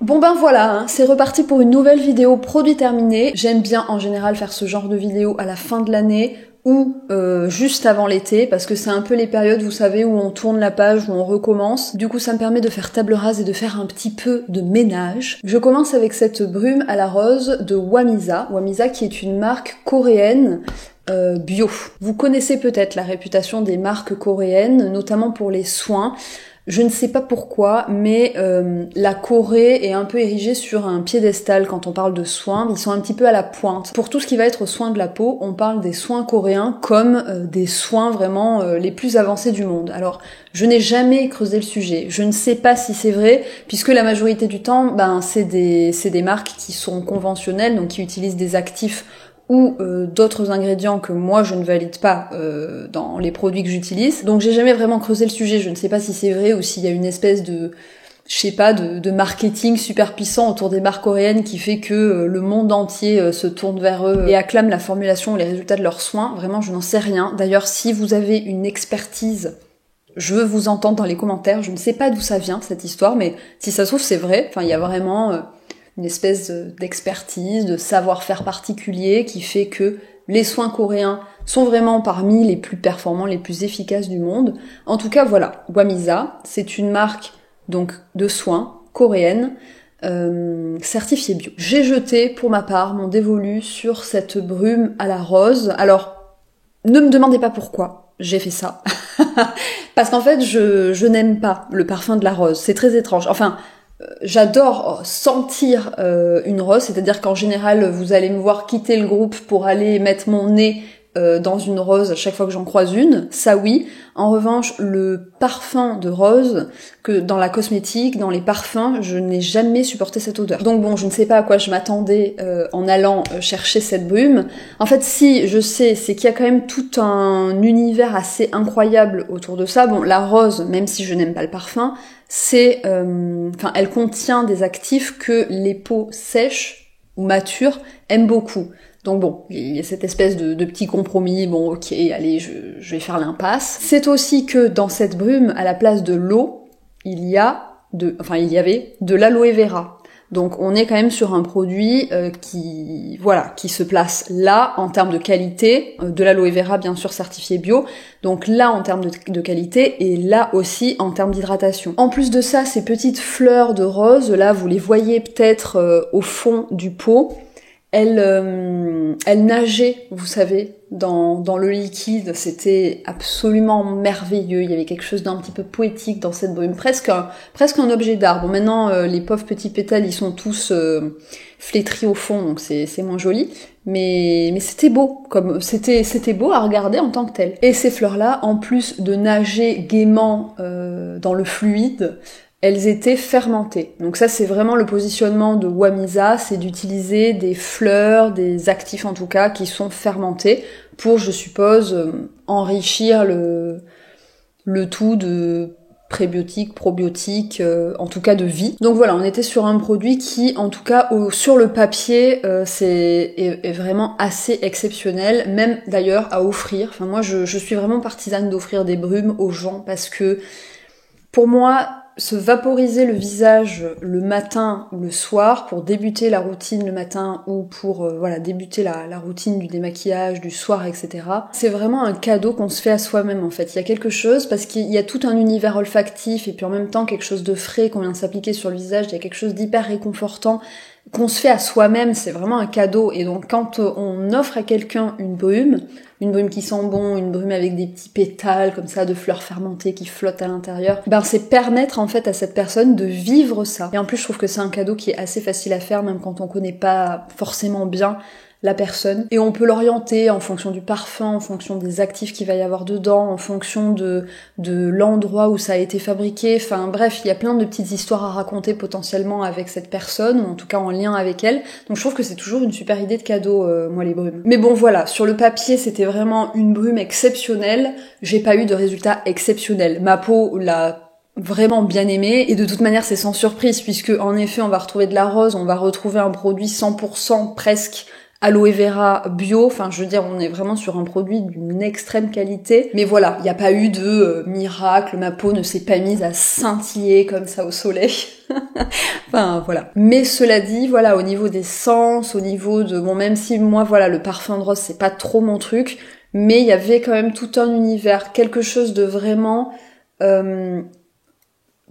Bon ben voilà, hein, c'est reparti pour une nouvelle vidéo produit terminé. J'aime bien en général faire ce genre de vidéo à la fin de l'année ou juste avant l'été, parce que c'est un peu les périodes, vous savez, où on tourne la page, où on recommence. Du coup, ça me permet de faire table rase et de faire un petit peu de ménage. Je commence avec cette brume à la rose de Wamisa. Wamisa qui est une marque coréenne bio. Vous connaissez peut-être la réputation des marques coréennes, notamment pour les soins. Je ne sais pas pourquoi, mais la Corée est un peu érigée sur un piédestal quand on parle de soins. Ils sont un petit peu à la pointe. Pour tout ce qui va être soins de la peau, on parle des soins coréens comme des soins vraiment les plus avancés du monde. Alors, je n'ai jamais creusé le sujet. Je ne sais pas si c'est vrai, puisque la majorité du temps, c'est des marques qui sont conventionnelles, donc qui utilisent des actifs ou d'autres ingrédients que moi je ne valide pas dans les produits que j'utilise. Donc j'ai jamais vraiment creusé le sujet, je ne sais pas si c'est vrai ou s'il y a une espèce de, je sais pas, de marketing super puissant autour des marques coréennes qui fait que le monde entier se tourne vers eux et acclame la formulation ou les résultats de leurs soins. Vraiment, je n'en sais rien. D'ailleurs, si vous avez une expertise, je veux vous entendre dans les commentaires. Je ne sais pas d'où ça vient cette histoire, mais si ça se trouve c'est vrai. Enfin, il y a vraiment une espèce d'expertise, de savoir-faire particulier qui fait que les soins coréens sont vraiment parmi les plus performants, les plus efficaces du monde. En tout cas, voilà, Wamisa, c'est une marque donc de soins coréenne, certifiée bio. J'ai jeté pour ma part mon dévolu sur cette brume à la rose. Alors, ne me demandez pas pourquoi j'ai fait ça. Parce qu'en fait, je n'aime pas le parfum de la rose. C'est très étrange. Enfin, j'adore sentir une rose, c'est-à-dire qu'en général, vous allez me voir quitter le groupe pour aller mettre mon nez dans une rose à chaque fois que j'en croise une, ça oui. En revanche, le parfum de rose, que dans la cosmétique, dans les parfums, je n'ai jamais supporté cette odeur. Donc bon, je ne sais pas à quoi je m'attendais en allant chercher cette brume. En fait, si, je sais, c'est qu'il y a quand même tout un univers assez incroyable autour de ça. Bon, la rose, même si je n'aime pas le parfum, c'est, elle contient des actifs que les peaux sèches ou matures aiment beaucoup. Donc bon, il y a cette espèce de petit compromis, bon ok, allez, je vais faire l'impasse. C'est aussi que dans cette brume, à la place de l'eau, il y avait de l'aloe vera. Donc on est quand même sur un produit qui se place là en termes de qualité, de l'aloe vera bien sûr certifié bio, donc là en termes de qualité et là aussi en termes d'hydratation. En plus de ça, ces petites fleurs de rose, là vous les voyez peut-être au fond du pot, elles nageaient, vous savez, dans le liquide, c'était absolument merveilleux, il y avait quelque chose d'un petit peu poétique dans cette brume, presque un objet d'art. Bon maintenant, les pauvres petits pétales, ils sont tous flétris au fond, donc c'est moins joli, mais c'était beau, c'était beau à regarder en tant que tel. Et ces fleurs-là, en plus de nager gaiement dans le fluide, elles étaient fermentées. Donc ça, c'est vraiment le positionnement de Wamisa, c'est d'utiliser des fleurs, des actifs en tout cas, qui sont fermentés pour, je suppose, enrichir le tout de prébiotiques, probiotiques, en tout cas de vie. Donc voilà, on était sur un produit qui, en tout cas, sur le papier, est vraiment assez exceptionnel, même d'ailleurs à offrir. Enfin moi, je suis vraiment partisane d'offrir des brumes aux gens parce que, pour moi, se vaporiser le visage le matin ou le soir pour débuter la routine le matin ou pour débuter la routine du démaquillage, du soir, etc. C'est vraiment un cadeau qu'on se fait à soi-même en fait. Il y a quelque chose, parce qu'il y a tout un univers olfactif et puis en même temps quelque chose de frais qu'on vient s'appliquer sur le visage, il y a quelque chose d'hyper réconfortant qu'on se fait à soi-même, c'est vraiment un cadeau. Et donc quand on offre à quelqu'un une brume qui sent bon, une brume avec des petits pétales comme ça de fleurs fermentées qui flottent à l'intérieur, c'est permettre en fait à cette personne de vivre ça. Et en plus je trouve que c'est un cadeau qui est assez facile à faire même quand on connaît pas forcément bien la personne, et on peut l'orienter en fonction du parfum, en fonction des actifs qu'il va y avoir dedans, en fonction de l'endroit où ça a été fabriqué, enfin bref, il y a plein de petites histoires à raconter potentiellement avec cette personne, ou en tout cas en lien avec elle, donc je trouve que c'est toujours une super idée de cadeau, moi les brumes. Mais bon voilà, sur le papier c'était vraiment une brume exceptionnelle, j'ai pas eu de résultat exceptionnel, ma peau l'a vraiment bien aimé, et de toute manière c'est sans surprise, puisque en effet on va retrouver de la rose, on va retrouver un produit 100% presque aloe vera bio, enfin je veux dire on est vraiment sur un produit d'une extrême qualité, mais voilà, il n'y a pas eu de miracle, ma peau ne s'est pas mise à scintiller comme ça au soleil. Enfin voilà. Mais cela dit, voilà, au niveau des sens, au niveau de bon, même si moi voilà le parfum de rose c'est pas trop mon truc, mais il y avait quand même tout un univers, quelque chose de vraiment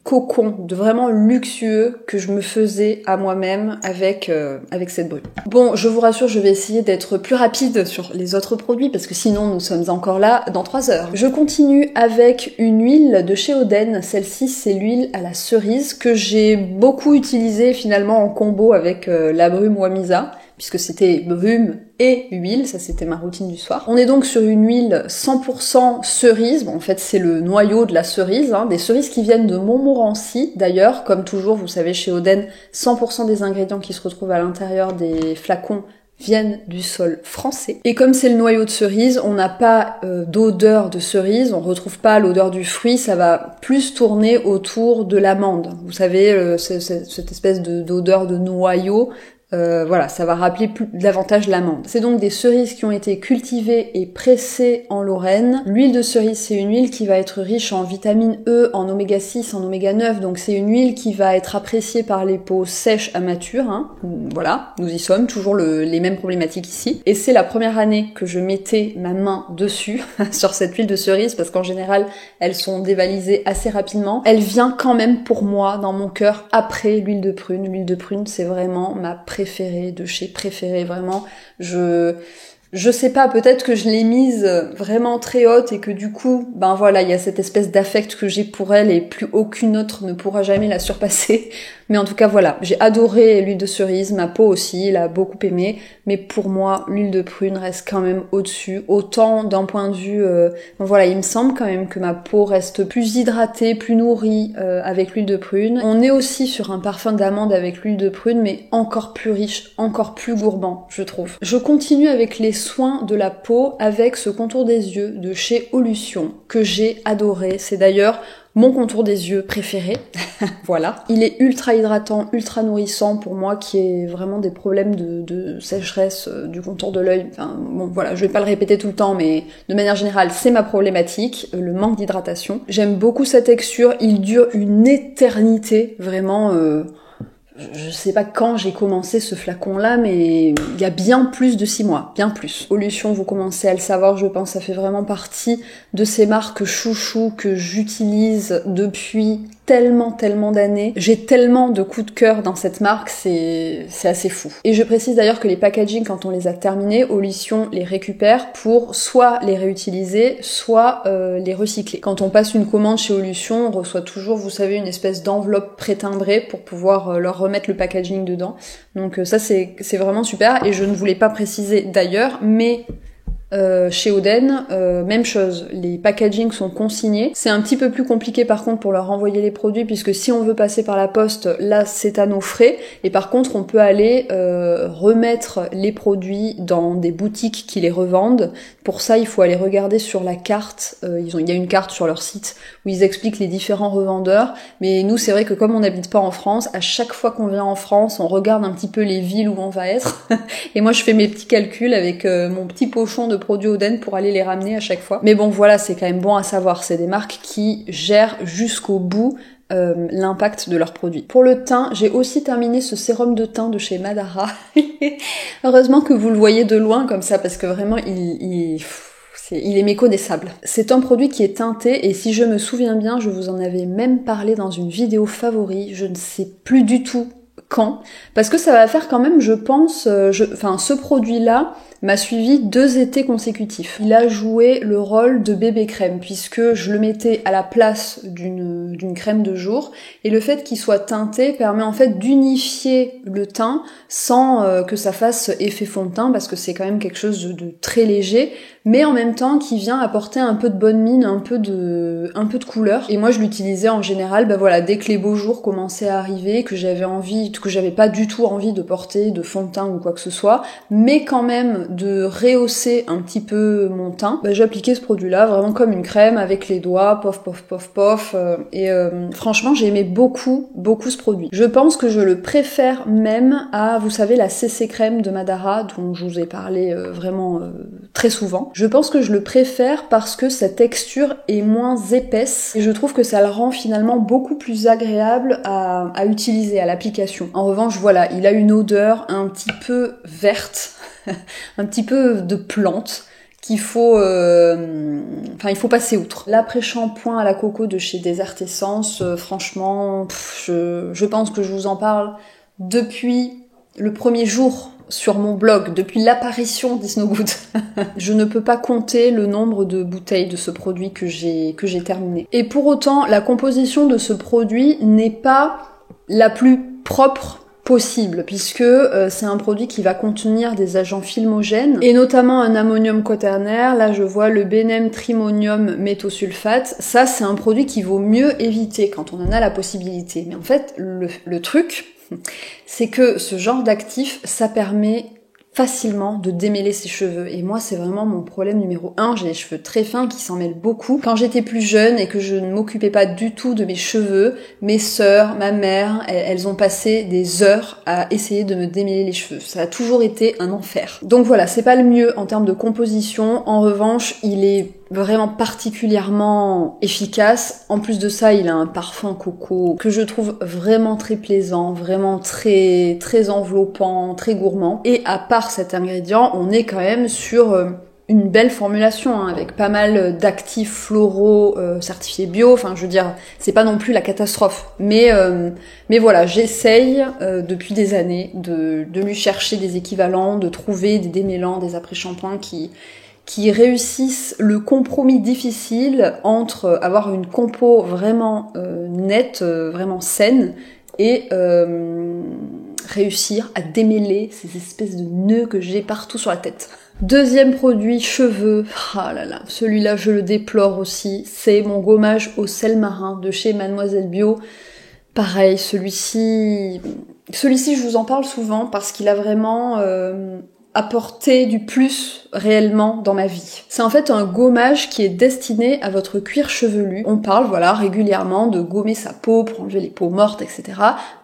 cocon, de vraiment luxueux que je me faisais à moi-même avec cette brune. Bon, je vous rassure, je vais essayer d'être plus rapide sur les autres produits parce que sinon nous sommes encore là dans 3 heures. Je continue avec une huile de chez Oden. Celle-ci, c'est l'huile à la cerise que j'ai beaucoup utilisée finalement en combo avec la brume Wamisa, puisque c'était brume et huile, ça c'était ma routine du soir. On est donc sur une huile 100% cerise, bon en fait c'est le noyau de la cerise, hein, des cerises qui viennent de Montmorency d'ailleurs, comme toujours vous savez chez Oden, 100% des ingrédients qui se retrouvent à l'intérieur des flacons viennent du sol français. Et comme c'est le noyau de cerise, on n'a pas d'odeur de cerise, on retrouve pas l'odeur du fruit, ça va plus tourner autour de l'amande. Vous savez, cette espèce d'odeur de noyau, voilà, ça va rappeler davantage l'amande. C'est donc des cerises qui ont été cultivées et pressées en Lorraine. L'huile de cerise, c'est une huile qui va être riche en vitamine E, en oméga 6, en oméga 9, donc c'est une huile qui va être appréciée par les peaux sèches à matures, hein. Voilà, nous y sommes, toujours les mêmes problématiques ici. Et c'est la première année que je mettais ma main dessus, sur cette huile de cerise, parce qu'en général, elles sont dévalisées assez rapidement. Elle vient quand même pour moi, dans mon cœur, après l'huile de prune. L'huile de prune, c'est vraiment ma préférée de chez préférée, vraiment. Je sais pas, peut-être que je l'ai mise vraiment très haute et que du coup, ben voilà, il y a cette espèce d'affect que j'ai pour elle et plus aucune autre ne pourra jamais la surpasser. Mais en tout cas, voilà, j'ai adoré l'huile de cerise, ma peau aussi l'a beaucoup aimée, mais pour moi, l'huile de prune reste quand même au-dessus, autant d'un point de vue... voilà, il me semble quand même que ma peau reste plus hydratée, plus nourrie avec l'huile de prune. On est aussi sur un parfum d'amande avec l'huile de prune, mais encore plus riche, encore plus gourmand, je trouve. Je continue avec les soins de la peau avec ce contour des yeux de chez Olution, que j'ai adoré. C'est d'ailleurs mon contour des yeux préféré, voilà. Il est ultra hydratant, ultra nourrissant pour moi qui ai vraiment des problèmes de sécheresse du contour de l'œil. Enfin, bon voilà, je vais pas le répéter tout le temps, mais de manière générale, c'est ma problématique, le manque d'hydratation. J'aime beaucoup sa texture, il dure une éternité, vraiment... Je sais pas quand j'ai commencé ce flacon-là, mais il y a bien plus de 6 mois, bien plus. Olution, vous commencez à le savoir, je pense, ça fait vraiment partie de ces marques chouchou que j'utilise depuis tellement d'années. J'ai tellement de coups de cœur dans cette marque, c'est assez fou. Et je précise d'ailleurs que les packaging, quand on les a terminés, Olution les récupère pour soit les réutiliser, soit les recycler. Quand on passe une commande chez Olution, on reçoit toujours, vous savez, une espèce d'enveloppe prétimbrée pour pouvoir leur remettre le packaging dedans. Donc ça c'est vraiment super, et je ne voulais pas préciser d'ailleurs, mais chez Oden, même chose, les packagings sont consignés. C'est un petit peu plus compliqué par contre pour leur envoyer les produits, puisque si on veut passer par la poste, là c'est à nos frais, et par contre on peut aller remettre les produits dans des boutiques qui les revendent. Pour ça il faut aller regarder sur la carte, il y a une carte sur leur site où ils expliquent les différents revendeurs, mais nous c'est vrai que comme on n'habite pas en France, à chaque fois qu'on vient en France, on regarde un petit peu les villes où on va être, et moi je fais mes petits calculs avec mon petit pochon de produits Oden pour aller les ramener à chaque fois. Mais bon voilà, c'est quand même bon à savoir, c'est des marques qui gèrent jusqu'au bout l'impact de leurs produits. Pour le teint, j'ai aussi terminé ce sérum de teint de chez Madara. Heureusement que vous le voyez de loin comme ça, parce que vraiment il est méconnaissable. C'est un produit qui est teinté, et si je me souviens bien, je vous en avais même parlé dans une vidéo favori, je ne sais plus du tout quand, parce que ça va faire quand même, je pense, ce produit-là m'a suivi 2 étés consécutifs. Il a joué le rôle de bébé crème, puisque je le mettais à la place d'une crème de jour, et le fait qu'il soit teinté permet en fait d'unifier le teint sans que ça fasse effet fond de teint, parce que c'est quand même quelque chose de très léger, mais en même temps qui vient apporter un peu de bonne mine, un peu de couleur. Et moi je l'utilisais en général, voilà, dès que les beaux jours commençaient à arriver, que j'avais pas du tout envie de porter de fond de teint ou quoi que ce soit, mais quand même de rehausser un petit peu mon teint, j'ai appliqué ce produit-là vraiment comme une crème avec les doigts, pof pof pof pof, et franchement j'ai aimé beaucoup ce produit. Je pense que je le préfère même à, vous savez, la CC crème de Madara dont je vous ai parlé vraiment très souvent. Je pense que je le préfère parce que sa texture est moins épaisse et je trouve que ça le rend finalement beaucoup plus agréable à utiliser à l'application. En revanche, voilà, il a une odeur un petit peu verte, un petit peu de plante qu'il faut, il faut passer outre. L'après-shampoing à la coco de chez Desert Essence, franchement, je pense que je vous en parle depuis le premier jour sur mon blog, depuis l'apparition d'It's No Good. Je ne peux pas compter le nombre de bouteilles de ce produit que j'ai terminé. Et pour autant, la composition de ce produit n'est pas la plus propre possible, puisque c'est un produit qui va contenir des agents filmogènes, et notamment un ammonium quaternaire. Là je vois le Benem trimonium méthosulfate. Ça c'est un produit qu'il vaut mieux éviter quand on en a la possibilité. Mais en fait le truc, c'est que ce genre d'actif, ça permet facilement de démêler ses cheveux. Et moi, c'est vraiment mon problème numéro 1. J'ai les cheveux très fins qui s'en mêlent beaucoup. Quand j'étais plus jeune et que je ne m'occupais pas du tout de mes cheveux, mes sœurs, ma mère, elles ont passé des heures à essayer de me démêler les cheveux. Ça a toujours été un enfer. Donc voilà, c'est pas le mieux en termes de composition. En revanche, il est vraiment particulièrement efficace. En plus de ça, il a un parfum coco que je trouve vraiment très plaisant, vraiment très enveloppant, très gourmand. Et à part cet ingrédient, on est quand même sur une belle formulation, hein, avec pas mal d'actifs floraux certifiés bio. Enfin, je veux dire, c'est pas non plus la catastrophe. Mais voilà, j'essaye depuis des années de lui chercher des équivalents, de trouver des démêlants, des après-shampoings qui réussissent le compromis difficile entre avoir une compo vraiment nette, vraiment saine, et réussir à démêler ces espèces de nœuds que j'ai partout sur la tête. Deuxième produit, cheveux. Ah là là, celui-là je le déplore aussi. C'est mon gommage au sel marin de chez Mademoiselle Bio. Pareil, celui-ci je vous en parle souvent parce qu'il a vraiment apporter du plus réellement dans ma vie. C'est en fait un gommage qui est destiné à votre cuir chevelu. On parle, voilà, régulièrement de gommer sa peau pour enlever les peaux mortes, etc.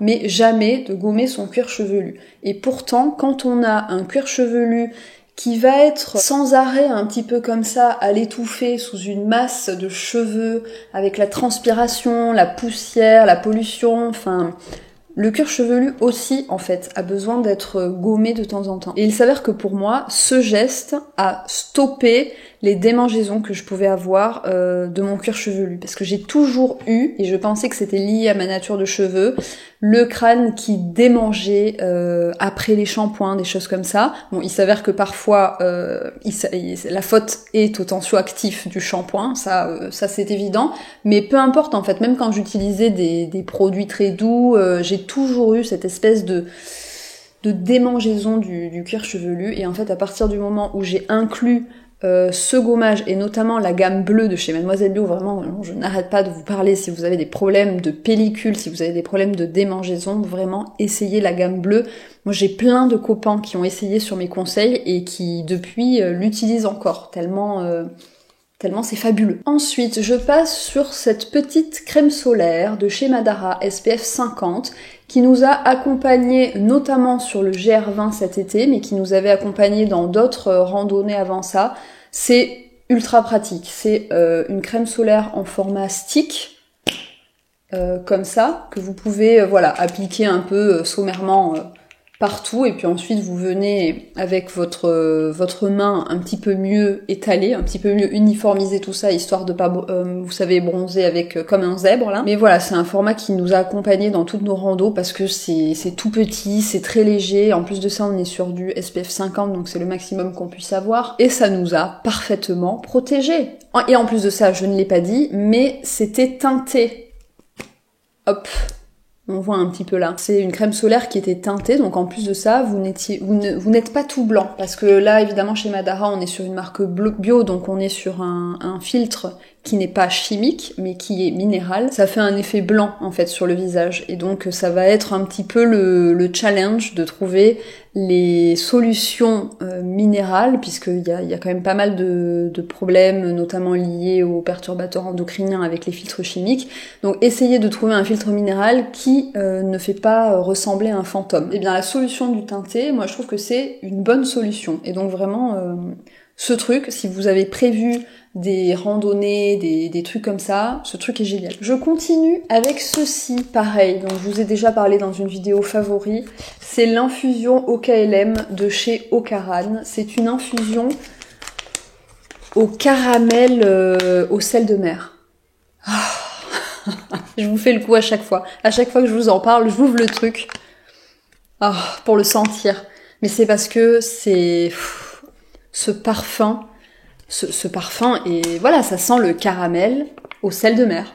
Mais jamais de gommer son cuir chevelu. Et pourtant, quand on a un cuir chevelu qui va être sans arrêt un petit peu comme ça, à l'étouffer sous une masse de cheveux, avec la transpiration, la poussière, la pollution, enfin... Le cuir chevelu aussi, en fait, a besoin d'être gommé de temps en temps. Et il s'avère que pour moi, ce geste a stoppé les démangeaisons que je pouvais avoir de mon cuir chevelu. Parce que j'ai toujours eu, et je pensais que c'était lié à ma nature de cheveux, le crâne qui démangeait après les shampoings, des choses comme ça. Bon, il s'avère que parfois, la faute est au tensioactif du shampoing, ça c'est évident. Mais peu importe, en fait, même quand j'utilisais des produits très doux, j'ai toujours eu cette espèce de démangeaison du cuir chevelu. Et en fait, à partir du moment où j'ai inclus ce gommage, et notamment la gamme bleue de chez Mademoiselle Bio, vraiment, je n'arrête pas de vous parler si vous avez des problèmes de pellicule, si vous avez des problèmes de démangeaison, vraiment essayez la gamme bleue. Moi j'ai plein de copains qui ont essayé sur mes conseils et qui depuis l'utilisent encore, tellement c'est fabuleux. Ensuite, je passe sur cette petite crème solaire de chez Madara SPF 50 qui nous a accompagnés notamment sur le GR20 cet été, mais qui nous avait accompagnés dans d'autres randonnées avant ça. C'est ultra pratique. C'est une crème solaire en format stick, comme ça, que vous pouvez appliquer un peu sommairement partout, et puis ensuite vous venez avec votre main un petit peu mieux étalée, un petit peu mieux uniformiser tout ça, histoire de pas, vous savez, bronzer avec comme un zèbre là. Mais voilà, c'est un format qui nous a accompagnés dans toutes nos randos parce que c'est tout petit, c'est très léger. En plus de ça, on est sur du SPF 50, donc c'est le maximum qu'on puisse avoir, et ça nous a parfaitement protégés. Et en plus de ça, je ne l'ai pas dit, mais c'était teinté. Hop. On voit un petit peu là. C'est une crème solaire qui était teintée, donc en plus de ça, vous n'êtes pas tout blanc. Parce que là, évidemment, chez Madara, on est sur une marque bio, donc on est sur un filtre qui n'est pas chimique, mais qui est minéral, ça fait un effet blanc, en fait, sur le visage. Et donc, ça va être un petit peu le challenge de trouver les solutions minérales, puisqu'il y a quand même pas mal de problèmes, notamment liés aux perturbateurs endocriniens avec les filtres chimiques. Donc, essayez de trouver un filtre minéral qui ne fait pas ressembler à un fantôme. Et bien, la solution du teinté, moi, je trouve que c'est une bonne solution. Et donc, vraiment, ce truc, si vous avez prévu des randonnées, des trucs comme ça, ce truc est génial. Je continue avec ceci, pareil, donc je vous ai déjà parlé dans une vidéo favori, c'est l'infusion OKLM de chez Ocaran. C'est une infusion au caramel au sel de mer. Je vous fais le coup à chaque fois. À chaque fois que je vous en parle, j'ouvre le truc pour le sentir. Mais c'est parce que c'est ce parfum, et voilà, ça sent le caramel au sel de mer.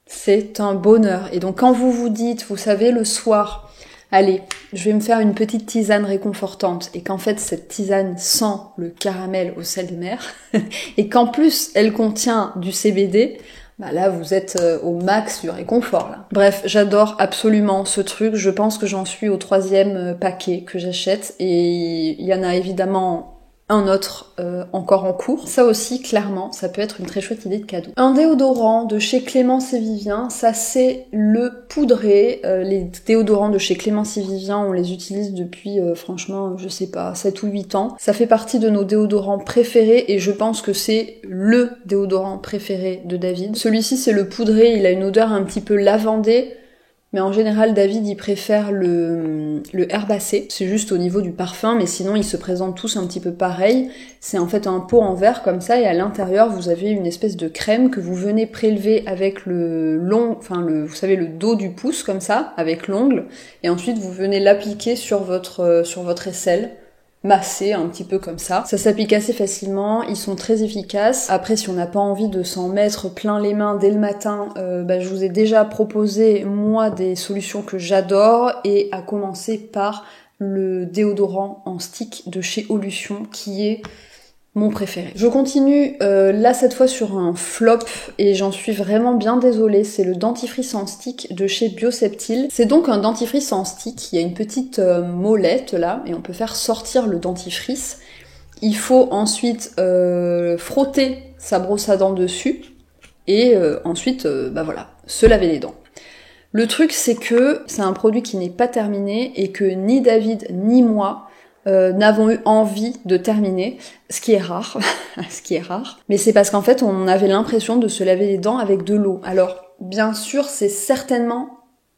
C'est un bonheur. Et donc quand vous vous dites, vous savez, le soir, allez, je vais me faire une petite tisane réconfortante, et qu'en fait cette tisane sent le caramel au sel de mer, et qu'en plus elle contient du CBD, bah là vous êtes au max du réconfort là. Bref, j'adore absolument ce truc, je pense que j'en suis au 3e paquet que j'achète, et il y en a évidemment un autre encore en cours. Ça aussi, clairement, ça peut être une très chouette idée de cadeau. Un déodorant de chez Clémence et Vivien, ça c'est le poudré. Les déodorants de chez Clémence et Vivien, on les utilise depuis, franchement, je sais pas, 7 ou 8 ans. Ça fait partie de nos déodorants préférés et je pense que c'est le déodorant préféré de David. Celui-ci, c'est le poudré, il a une odeur un petit peu lavandée. Mais en général, David, il préfère le herbacé. C'est juste au niveau du parfum, mais sinon, ils se présentent tous un petit peu pareil. C'est en fait un pot en verre comme ça, et à l'intérieur, vous avez une espèce de crème que vous venez prélever avec vous savez, le dos du pouce, comme ça, avec l'ongle. Et ensuite, vous venez l'appliquer sur votre aisselle. Masser un petit peu comme ça. Ça s'applique assez facilement, ils sont très efficaces. Après, si on n'a pas envie de s'en mettre plein les mains dès le matin, je vous ai déjà proposé, moi, des solutions que j'adore, et à commencer par le déodorant en stick de chez Olution, qui est mon préféré. Je continue là cette fois sur un flop, et j'en suis vraiment bien désolée, c'est le dentifrice en stick de chez Bioseptile. C'est donc un dentifrice en stick, il y a une petite molette là, et on peut faire sortir le dentifrice. Il faut ensuite frotter sa brosse à dents dessus, et ensuite, voilà, se laver les dents. Le truc, c'est que c'est un produit qui n'est pas terminé, et que ni David ni moi n'avons eu envie de terminer, ce qui est rare, mais c'est parce qu'en fait on avait l'impression de se laver les dents avec de l'eau. Alors bien sûr c'est certainement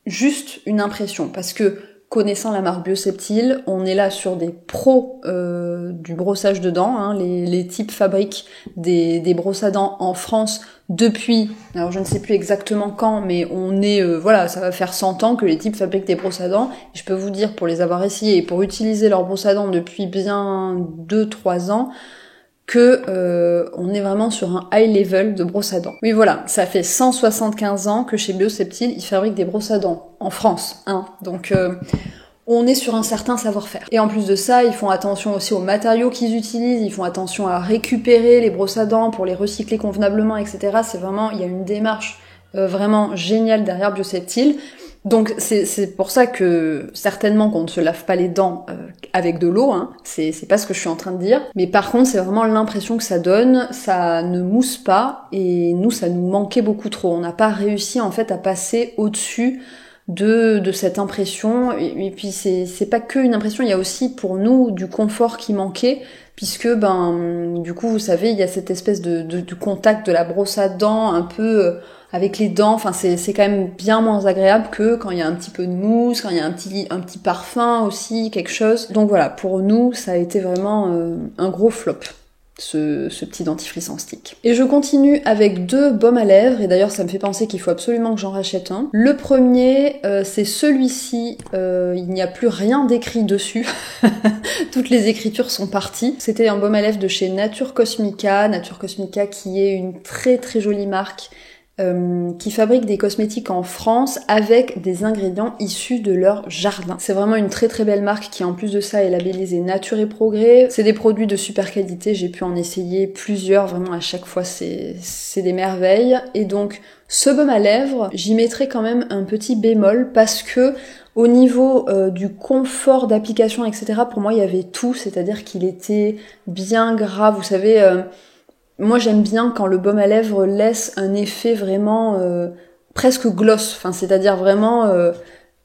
juste une impression, parce que connaissant la marque Bioseptile, on est là sur des pros du brossage de dents, hein. Les types fabriquent des brosses à dents en France depuis, alors je ne sais plus exactement quand, mais on est, ça va faire 100 ans que les types fabriquent des brosses à dents. Et je peux vous dire, pour les avoir essayées et pour utiliser leurs brosses à dents depuis bien 2-3 ans, que on est vraiment sur un high level de brosse à dents. Oui voilà, ça fait 175 ans que chez Bioseptile, ils fabriquent des brosses à dents en France, hein. Donc on est sur un certain savoir-faire. Et en plus de ça, ils font attention aussi aux matériaux qu'ils utilisent, ils font attention à récupérer les brosses à dents pour les recycler convenablement, etc. C'est vraiment, il y a une démarche vraiment géniale derrière Bioseptile. Donc c'est pour ça que certainement qu'on ne se lave pas les dents avec de l'eau, hein. C'est pas ce que je suis en train de dire. Mais par contre, c'est vraiment l'impression que ça donne, ça ne mousse pas, et nous, ça nous manquait beaucoup trop. On n'a pas réussi en fait à passer au-dessus de cette impression, et puis c'est pas que une impression, il y a aussi pour nous du confort qui manquait, puisque du coup vous savez, il y a cette espèce de contact de la brosse à dents un peu avec les dents, enfin c'est quand même bien moins agréable que quand il y a un petit peu de mousse, quand il y a un petit parfum aussi, quelque chose. Donc voilà, pour nous ça a été vraiment un gros flop, ce petit dentifrice en stick. Et je continue avec 2 baumes à lèvres, et d'ailleurs ça me fait penser qu'il faut absolument que j'en rachète un. Le premier, c'est celui-ci, il n'y a plus rien d'écrit dessus, toutes les écritures sont parties. C'était un baume à lèvres de chez Nature Cosmica qui est une très très jolie marque, qui fabriquent des cosmétiques en France avec des ingrédients issus de leur jardin. C'est vraiment une très très belle marque qui en plus de ça est labellisée Nature et Progrès. C'est des produits de super qualité, j'ai pu en essayer plusieurs, vraiment à chaque fois c'est des merveilles. Et donc ce baume à lèvres, j'y mettrai quand même un petit bémol parce que au niveau du confort d'application, etc., pour moi il y avait tout, c'est-à-dire qu'il était bien gras, vous savez... Moi j'aime bien quand le baume à lèvres laisse un effet vraiment presque gloss, enfin c'est-à-dire vraiment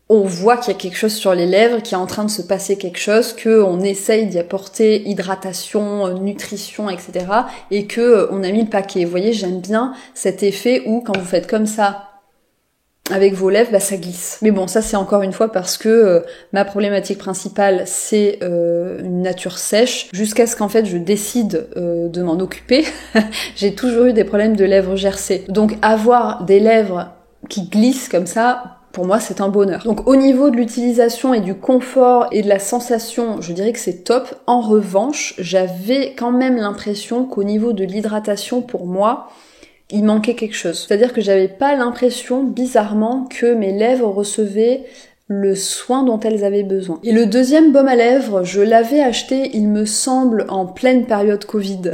on voit qu'il y a quelque chose sur les lèvres, qu'il est en train de se passer quelque chose, qu'on essaye d'y apporter hydratation, nutrition, etc. et que on a mis le paquet. Vous voyez, j'aime bien cet effet où quand vous faites comme ça avec vos lèvres, bah ça glisse. Mais bon, ça c'est encore une fois parce que ma problématique principale c'est une nature sèche. Jusqu'à ce qu'en fait je décide de m'en occuper, j'ai toujours eu des problèmes de lèvres gercées. Donc avoir des lèvres qui glissent comme ça, pour moi c'est un bonheur. Donc au niveau de l'utilisation et du confort et de la sensation, je dirais que c'est top. En revanche, j'avais quand même l'impression qu'au niveau de l'hydratation pour moi, il manquait quelque chose. C'est-à-dire que j'avais pas l'impression, bizarrement, que mes lèvres recevaient le soin dont elles avaient besoin. Et le deuxième baume à lèvres, je l'avais acheté, il me semble, en pleine période Covid.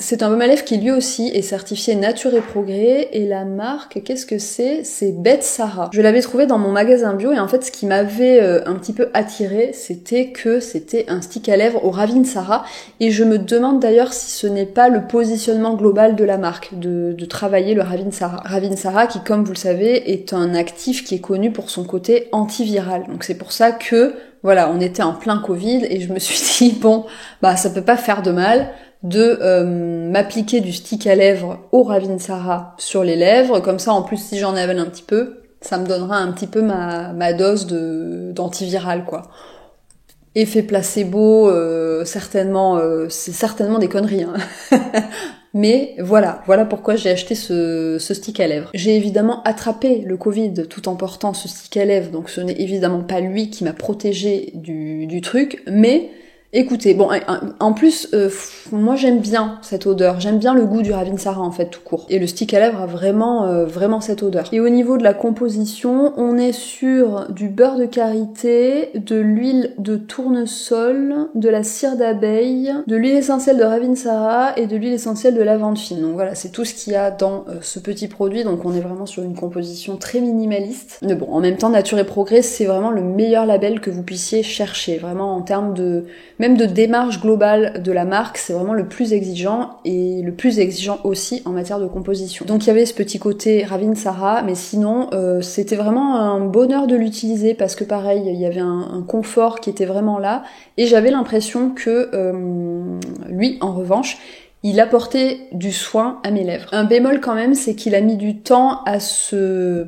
C'est un baume à lèvres qui lui aussi est certifié Nature et Progrès, et la marque, qu'est-ce que c'est? C'est Bête Sarah. Je l'avais trouvé dans mon magasin bio, et en fait ce qui m'avait un petit peu attiré, c'était que c'était un stick à lèvres au Ravinsara, et je me demande d'ailleurs si ce n'est pas le positionnement global de la marque, de travailler le Ravinsara. Ravinsara qui, comme vous le savez, est un actif qui est connu pour son côté antiviral. Donc c'est pour ça que, voilà, on était en plein Covid, et je me suis dit, bon, bah ça peut pas faire de mal de m'appliquer du stick à lèvres au Ravinsara sur les lèvres, comme ça en plus si j'en avale un petit peu, ça me donnera un petit peu ma dose d'antiviral quoi. Effet placebo, certainement, c'est certainement des conneries, hein. Mais voilà pourquoi j'ai acheté ce stick à lèvres. J'ai évidemment attrapé le Covid tout en portant ce stick à lèvres, donc ce n'est évidemment pas lui qui m'a protégé du truc, mais écoutez, bon, en plus, moi j'aime bien cette odeur, j'aime bien le goût du Ravinsara en fait tout court. Et le stick à lèvres a vraiment cette odeur. Et au niveau de la composition, on est sur du beurre de karité, de l'huile de tournesol, de la cire d'abeille, de l'huile essentielle de Ravinsara et de l'huile essentielle de lavande fine. Donc voilà, c'est tout ce qu'il y a dans ce petit produit, donc on est vraiment sur une composition très minimaliste. Mais bon, en même temps, Nature et Progrès, c'est vraiment le meilleur label que vous puissiez chercher, vraiment en termes même de démarche globale de la marque, c'est vraiment le plus exigeant et le plus exigeant aussi en matière de composition. Donc il y avait ce petit côté Ravinsara, mais sinon c'était vraiment un bonheur de l'utiliser parce que pareil, il y avait un confort qui était vraiment là et j'avais l'impression que lui, en revanche, il apportait du soin à mes lèvres. Un bémol quand même, c'est qu'il a mis du temps à se...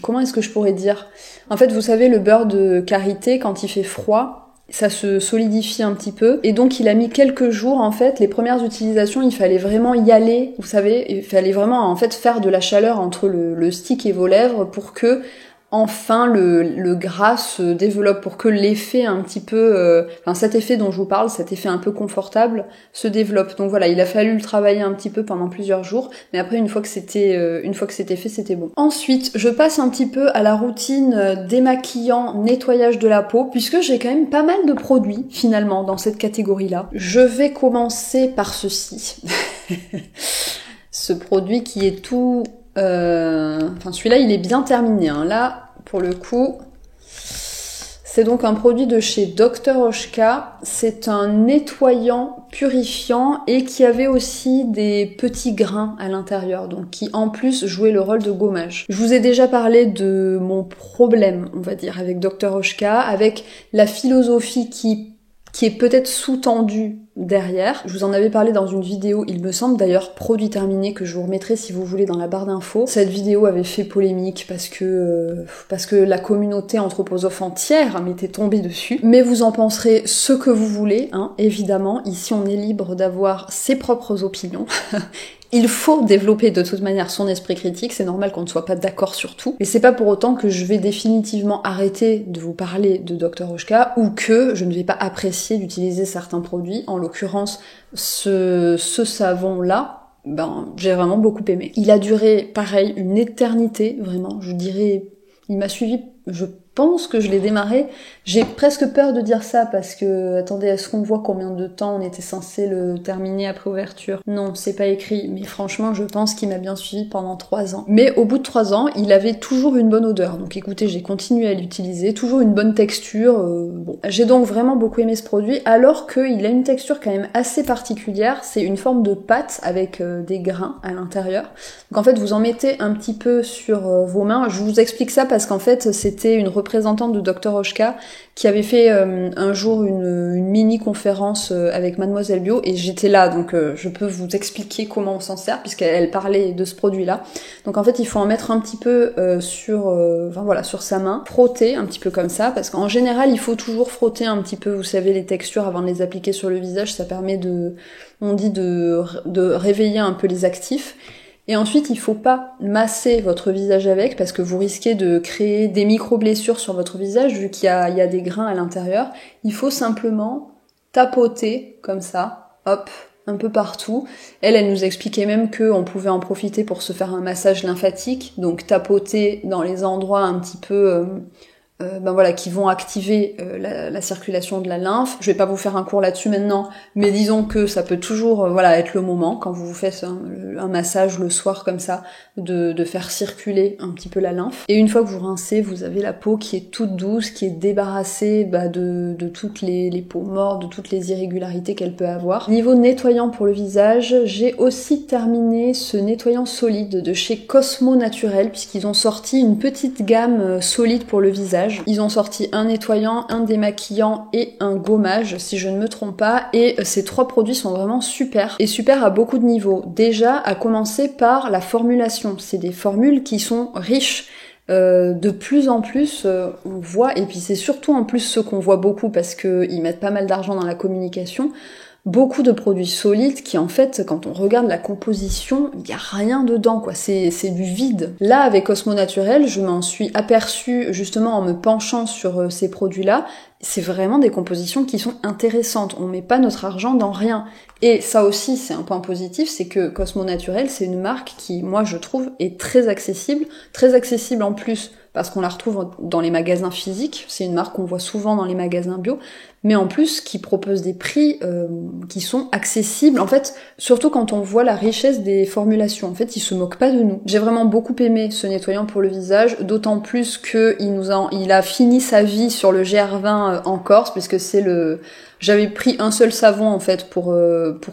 Comment est-ce que je pourrais dire? En fait, vous savez, le beurre de karité, quand il fait froid, ça se solidifie un petit peu, et donc il a mis quelques jours en fait. Les premières utilisations, il fallait vraiment y aller, vous savez, il fallait vraiment en fait faire de la chaleur entre le stick et vos lèvres pour que enfin le gras se développe, pour que l'effet un petit peu, cet effet dont je vous parle, cet effet un peu confortable, se développe. Donc voilà, il a fallu le travailler un petit peu pendant plusieurs jours, mais après une fois que c'était fait, c'était bon. Ensuite, je passe un petit peu à la routine démaquillant, nettoyage de la peau, puisque j'ai quand même pas mal de produits finalement dans cette catégorie-là. Je vais commencer par ceci. Ce produit qui est tout... celui-là il est bien terminé, hein. Là pour le coup c'est donc un produit de chez Dr Oshka. C'est un nettoyant purifiant et qui avait aussi des petits grains à l'intérieur, donc qui en plus jouait le rôle de gommage. Je vous ai déjà parlé de mon problème, on va dire, avec Dr Oshka, avec la philosophie qui est peut-être sous-tendue derrière. Je vous en avais parlé dans une vidéo, il me semble d'ailleurs, produit terminé, que je vous remettrai si vous voulez dans la barre d'infos. Cette vidéo avait fait polémique parce que la communauté anthroposophe entière m'était tombée dessus. Mais vous en penserez ce que vous voulez, hein, évidemment. Ici on est libre d'avoir ses propres opinions. Il faut développer de toute manière son esprit critique, c'est normal qu'on ne soit pas d'accord sur tout, mais c'est pas pour autant que je vais définitivement arrêter de vous parler de Dr Oshka ou que je ne vais pas apprécier d'utiliser certains produits, en l'occurrence ce savon-là. j'ai vraiment beaucoup aimé. Il a duré, pareil, une éternité, vraiment, je dirais, il m'a suivi, je pense que je l'ai démarré. J'ai presque peur de dire ça parce que, attendez, est-ce qu'on voit combien de temps on était censé le terminer après ouverture? Non, c'est pas écrit, mais franchement, je pense qu'il m'a bien suivi pendant 3 ans. Mais au bout de 3 ans, il avait toujours une bonne odeur. Donc écoutez, j'ai continué à l'utiliser, toujours une bonne texture. Bon, j'ai donc vraiment beaucoup aimé ce produit, alors qu'il a une texture quand même assez particulière. C'est une forme de pâte avec des grains à l'intérieur. Donc en fait, vous en mettez un petit peu sur vos mains. Je vous explique ça parce qu'en fait, c'était une représentante de Dr Oshka qui avait fait un jour une mini-conférence avec Mademoiselle Bio, et j'étais là, donc je peux vous expliquer comment on s'en sert, puisqu'elle parlait de ce produit-là. Donc en fait, il faut en mettre un petit peu sur sa main, frotter un petit peu comme ça, parce qu'en général, il faut toujours frotter un petit peu, vous savez, les textures avant de les appliquer sur le visage, ça permet de réveiller un peu les actifs. Et ensuite, il faut pas masser votre visage avec, parce que vous risquez de créer des micro-blessures sur votre visage, vu qu'il y a des grains à l'intérieur. Il faut simplement tapoter, comme ça, hop, un peu partout. Elle nous expliquait même qu'on pouvait en profiter pour se faire un massage lymphatique, donc tapoter dans les endroits un petit peu... qui vont activer la circulation de la lymphe. Je vais pas vous faire un cours là-dessus maintenant, mais disons que ça peut toujours être le moment, quand vous vous faites un massage le soir comme ça, de faire circuler un petit peu la lymphe. Et une fois que vous rincez, vous avez la peau qui est toute douce, qui est débarrassée de toutes les peaux mortes, de toutes les irrégularités qu'elle peut avoir. Niveau nettoyant pour le visage, j'ai aussi terminé ce nettoyant solide de chez Cosmo Naturel, puisqu'ils ont sorti une petite gamme solide pour le visage. Ils ont sorti un nettoyant, un démaquillant et un gommage, si je ne me trompe pas, et ces 3 produits sont vraiment super, et super à beaucoup de niveaux. Déjà, à commencer par la formulation. C'est des formules qui sont riches. De plus en plus, on voit, et puis c'est surtout en plus ce qu'on voit beaucoup parce qu'ils mettent pas mal d'argent dans la communication, beaucoup de produits solides qui en fait, quand on regarde la composition, il y a rien dedans quoi, c'est du vide. Là avec Cosmo Naturel, je m'en suis aperçue justement en me penchant sur ces produits-là, c'est vraiment des compositions qui sont intéressantes, on met pas notre argent dans rien. Et ça aussi c'est un point positif, c'est que Cosmo Naturel c'est une marque qui, moi je trouve, est très accessible en plus parce qu'on la retrouve dans les magasins physiques, c'est une marque qu'on voit souvent dans les magasins bio, mais en plus qui propose des prix qui sont accessibles, en fait, surtout quand on voit la richesse des formulations, en fait, ils se moquent pas de nous. J'ai vraiment beaucoup aimé ce nettoyant pour le visage, d'autant plus que il a fini sa vie sur le GR20 en Corse, puisque c'est j'avais pris un seul savon en fait pour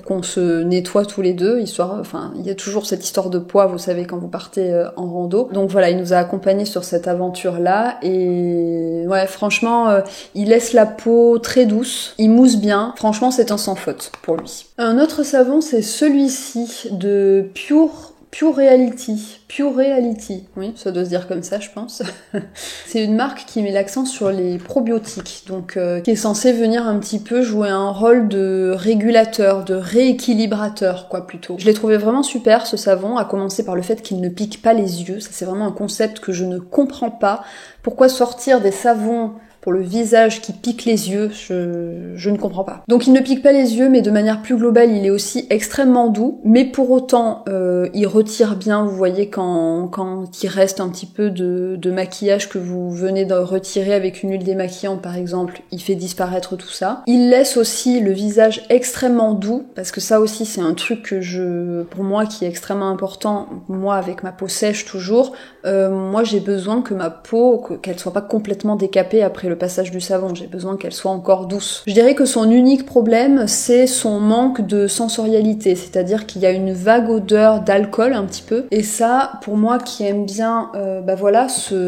qu'on se nettoie tous les deux, il y a toujours cette histoire de poids, vous savez, quand vous partez en rando. Donc voilà, il nous a accompagnés sur cette aventure-là, et ouais, franchement, il laisse la peau très douce, il mousse bien, franchement c'est un sans faute pour lui. Un autre savon, c'est celui-ci de Pure Reality, oui, ça doit se dire comme ça, je pense. C'est une marque qui met l'accent sur les probiotiques, donc qui est censée venir un petit peu jouer un rôle de régulateur, de rééquilibrateur, quoi, plutôt. Je l'ai trouvé vraiment super, ce savon, à commencer par le fait qu'il ne pique pas les yeux. Ça, c'est vraiment un concept que je ne comprends pas. Pourquoi sortir des savons pour le visage qui pique les yeux, je ne comprends pas. Donc il ne pique pas les yeux, mais de manière plus globale, il est aussi extrêmement doux, mais pour autant, il retire bien, vous voyez, quand il reste un petit peu de maquillage que vous venez de retirer avec une huile démaquillante par exemple, il fait disparaître tout ça. Il laisse aussi le visage extrêmement doux, parce que ça aussi c'est un truc que pour moi qui est extrêmement important, moi avec ma peau sèche toujours, moi j'ai besoin que ma peau, qu'elle soit pas complètement décapée après le passage du savon, j'ai besoin qu'elle soit encore douce. Je dirais que son unique problème, c'est son manque de sensorialité, c'est-à-dire qu'il y a une vague odeur d'alcool un petit peu, et ça, pour moi qui aime bien,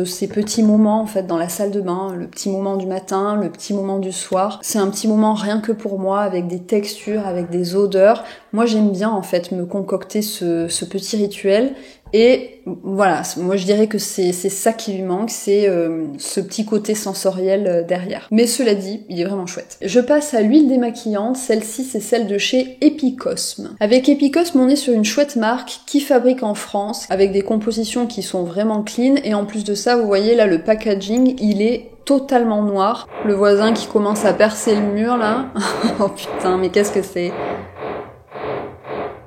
ces petits moments en fait dans la salle de bain, le petit moment du matin, le petit moment du soir, c'est un petit moment rien que pour moi, avec des textures, avec des odeurs. Moi j'aime bien en fait me concocter ce petit rituel. Et voilà, moi je dirais que c'est ça qui lui manque, c'est ce petit côté sensoriel derrière. Mais cela dit, il est vraiment chouette. Je passe à l'huile démaquillante, celle-ci c'est celle de chez Epicosme. Avec Epicosme, on est sur une chouette marque qui fabrique en France, avec des compositions qui sont vraiment clean, et en plus de ça, vous voyez là, le packaging, il est totalement noir. Le voisin qui commence à percer le mur là, oh putain, mais qu'est-ce que c'est ?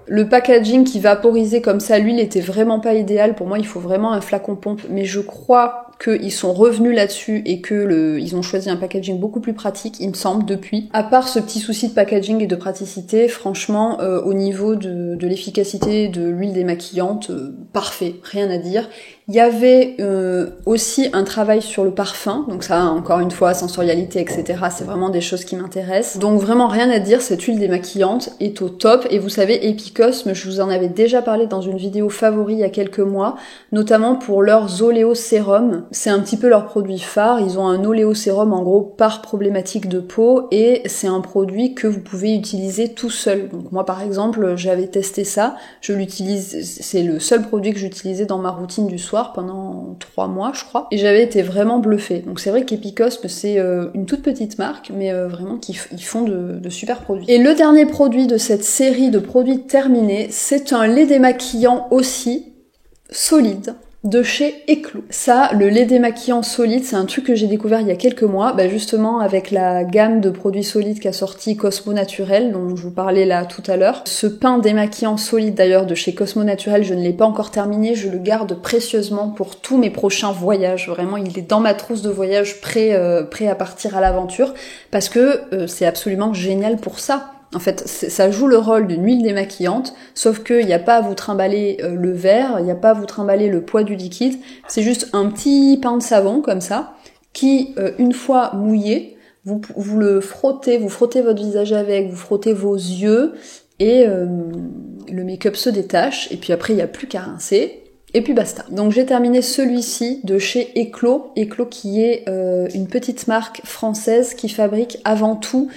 Le packaging qui vaporisait comme ça, l'huile était vraiment pas idéal. Pour moi, il faut vraiment un flacon pompe, mais je crois qu'ils sont revenus là-dessus et que ils ont choisi un packaging beaucoup plus pratique, il me semble, depuis. À part ce petit souci de packaging et de praticité, franchement, au niveau de l'efficacité de l'huile démaquillante, parfait, rien à dire. Il y avait aussi un travail sur le parfum, donc ça, encore une fois, sensorialité, etc. C'est vraiment des choses qui m'intéressent. Donc vraiment rien à dire, cette huile démaquillante est au top. Et vous savez, Epicosme, je vous en avais déjà parlé dans une vidéo favori il y a quelques mois, notamment pour leurs oléosérum. C'est un petit peu leur produit phare. Ils ont un oléosérum en gros par problématique de peau et c'est un produit que vous pouvez utiliser tout seul. Donc moi par exemple, j'avais testé ça, je l'utilise, c'est le seul produit que j'utilisais dans ma routine du soir pendant 3 mois je crois, et j'avais été vraiment bluffée. Donc c'est vrai qu'Epicosme c'est une toute petite marque, mais vraiment ils font de super produits. Et le dernier produit de cette série de produits terminés, c'est un lait démaquillant aussi solide de chez Eclos. Ça, le lait démaquillant solide, c'est un truc que j'ai découvert il y a quelques mois, justement avec la gamme de produits solides qu'a sorti Cosmo Naturel, dont je vous parlais là tout à l'heure. Ce pain démaquillant solide d'ailleurs de chez Cosmo Naturel, je ne l'ai pas encore terminé, je le garde précieusement pour tous mes prochains voyages. Vraiment, il est dans ma trousse de voyage prêt à partir à l'aventure, parce que c'est absolument génial pour ça. En fait, ça joue le rôle d'une huile démaquillante, sauf qu'il n'y a pas à vous trimballer le verre, il n'y a pas à vous trimballer le poids du liquide, c'est juste un petit pain de savon comme ça, qui, une fois mouillé, vous le frottez, vous frottez votre visage avec, vous frottez vos yeux, et le make-up se détache, et puis après il n'y a plus qu'à rincer, et puis basta. Donc j'ai terminé celui-ci de chez Eclos, Eclos qui est une petite marque française qui fabrique avant tout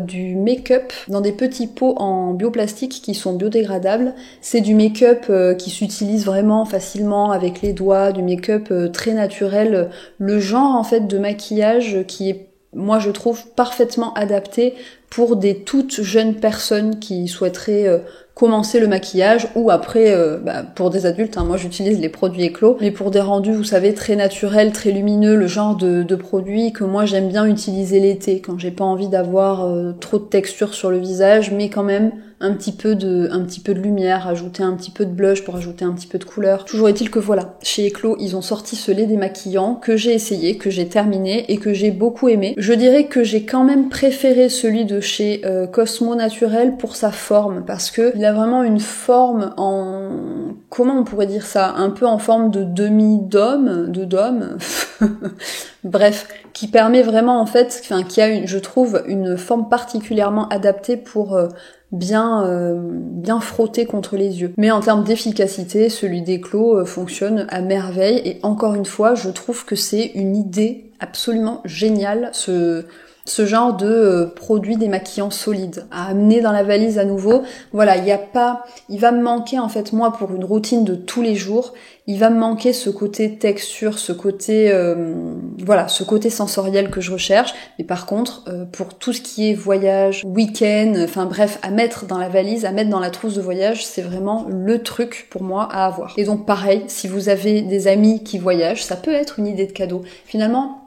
du make-up dans des petits pots en bioplastique qui sont biodégradables. C'est du make-up qui s'utilise vraiment facilement avec les doigts, du make-up très naturel, le genre en fait de maquillage qui est, moi je trouve, parfaitement adapté pour des toutes jeunes personnes qui souhaiteraient commencer le maquillage, ou après pour des adultes, moi j'utilise les produits Eclos, mais pour des rendus, vous savez, très naturels, très lumineux, le genre de produits que moi j'aime bien utiliser l'été, quand j'ai pas envie d'avoir trop de texture sur le visage, mais quand même un petit peu de lumière, ajouter un petit peu de blush pour ajouter un petit peu de couleur. Toujours est-il que voilà, chez Eclos, ils ont sorti ce lait démaquillant que j'ai essayé, que j'ai terminé et que j'ai beaucoup aimé. Je dirais que j'ai quand même préféré celui de chez Cosmo Naturel pour sa forme, parce que il a vraiment une forme en... comment on pourrait dire ça? Un peu en forme de demi-dôme, bref, qui permet vraiment en fait, qui a je trouve une forme particulièrement adaptée pour bien frotter contre les yeux. Mais en termes d'efficacité, celui d'Eclos fonctionne à merveille, et encore une fois, je trouve que c'est une idée absolument géniale, ce genre de produit démaquillant solide à amener dans la valise à nouveau. Voilà, il va me manquer en fait, moi, pour une routine de tous les jours, il va me manquer ce côté texture, ce côté ce côté sensoriel que je recherche. Mais par contre, pour tout ce qui est voyage, week-end, enfin bref, à mettre dans la valise, à mettre dans la trousse de voyage, c'est vraiment le truc pour moi à avoir. Et donc pareil, si vous avez des amis qui voyagent, ça peut être une idée de cadeau. Finalement,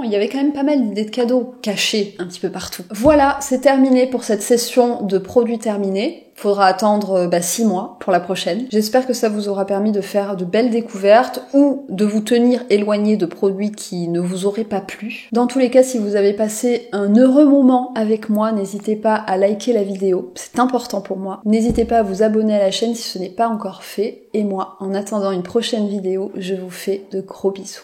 il y avait quand même pas mal d'idées de cadeaux cachées un petit peu partout. Voilà, c'est terminé pour cette session de produits terminés. Faudra attendre 6 mois pour la prochaine. J'espère que ça vous aura permis de faire de belles découvertes ou de vous tenir éloigné de produits qui ne vous auraient pas plu. Dans tous les cas, si vous avez passé un heureux moment avec moi, n'hésitez pas à liker la vidéo, c'est important pour moi. N'hésitez pas à vous abonner à la chaîne si ce n'est pas encore fait. Et moi, en attendant une prochaine vidéo, je vous fais de gros bisous.